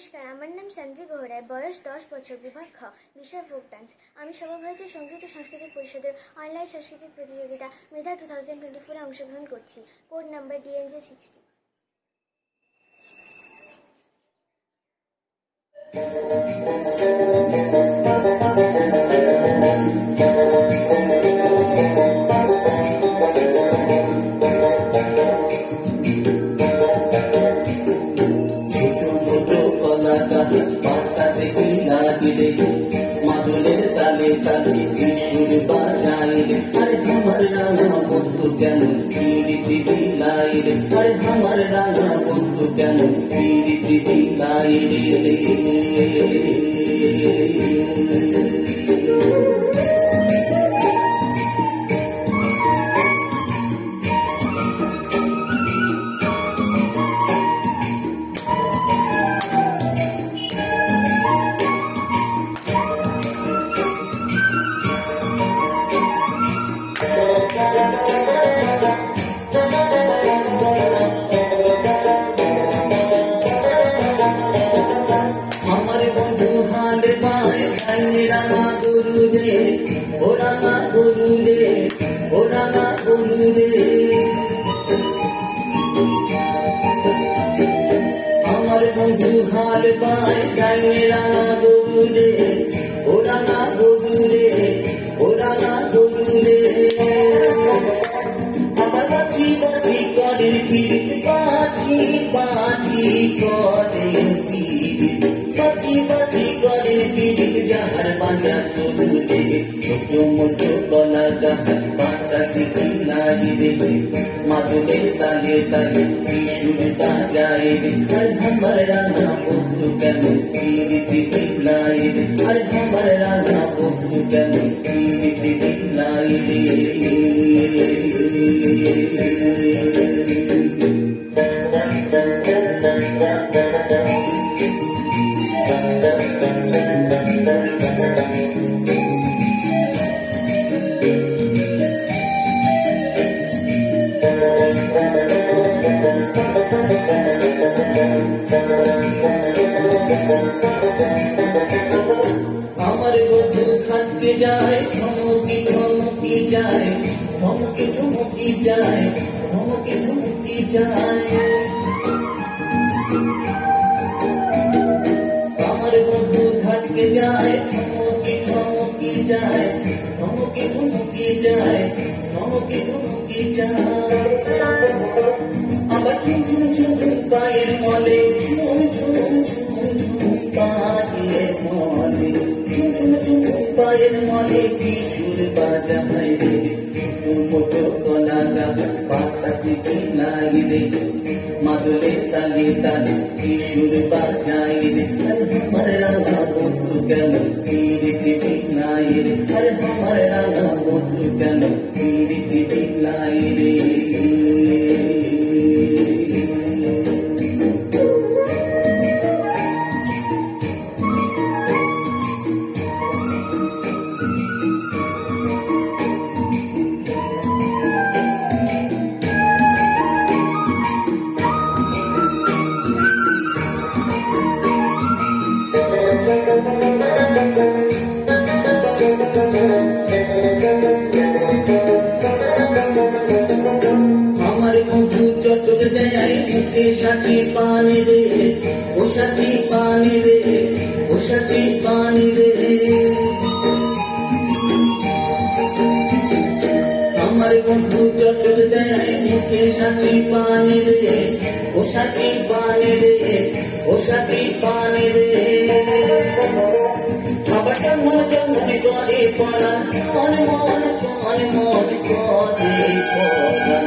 নমস্কার, আমার নাম সানভি গোহরায়, বয়স 10 বছর, বিভাগ খ, বিষয় ফোক ডান্স। আমি সর্বভারতীয় সঙ্গীত ও সাংস্কৃতিক পরিষদের অনলাইন সাংস্কৃতিক প্রতিযোগিতা মেধা 2024 এ অংশগ্রহণ করছি। Code number DNJ 60। মাদলের তালে তালে সুর বাজাইলে আরে আমার রাঙা বন্ধু কেমন পিরিতি দিলাইলে আরে আমার রাঙা বন্ধু কেমন পিরিতি দিলাইলে রাঙা গরু রে ও রাঙা গরু রে ও রাঙা গরু রে আমার বন্ধু হাল পায় গায়ে রাঙা গরু রে ও রাঙা গরু রে ও রাঙা গরু রে আমার বাঁচি বাঁচি করে ফিরিত বাঁচি বাঁচি করে ফিরিত বাঁচি বাঁচি করে ফিরিত যাহার বাঁধা শুরু থেকে ছোট মোটো গলা গাছ পাতা শিখি নাই রে মাদলের তালে তালে সুর বাজায় রে আর আমার রাঙা বন্ধু কেমন পিরিতি দিলাই রে আর আমার রাঙা বন্ধু কেমন পিরিতি দিলাই রে আমার বন্ধু থাকতে যায় ধমকি ধমকি যায় ধমকি ধমকি যায় ধমকি ধমকি যায় আমার বন্ধু থাকতে যায় ধমকি ধমকি যায় ধমকি ধমকি যায় ধমকি ধমকি যায় আবার ঝুম ঝুম ঝুম ঝুম পায়ের মলে ঝুম ঝুম ঝুম ঝুম পায়ের মলে ঝুম ঝুম ঝুম পায়ের মলে কি সুর বাজায় রে মোটো গলা গাছ পাতা শিখি নাই রে মাদলের তালে তালে কি সুর বাজায় রে আমার রাঙা বন্ধু কেমন পিরিতি দিলাই রে আর আমার রাঙা বন্ধু কেমন পিরিতি দিলাই রে আমার বন্ধু চটক দেয় মুখে সাথী পানি রে ও সাথী পানি রে ও সাথী পানি রে আমার বন্ধু চটক দেয় মুখে সাথী পানি রে ও সাথী পানি রে ও সাথী পানি রে আবার মন মনে করে পড়া মন মন মন মন করে পড়া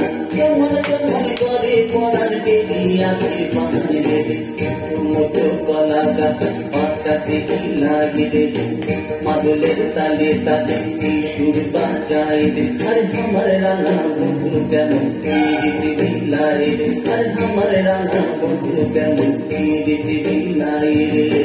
মনে করে পড়ার দেবী আগের পানি দেবে মোটো গলা গাছ পাতা শিখি লাগি দেবে মাদলের তালে তালে সুর বাজায় রে আর আমার রাঙা বন্ধু কেমন পিরিতি দিলাই রে আর আমার রাঙা বন্ধু কেমন পিরিতি দিলাই রে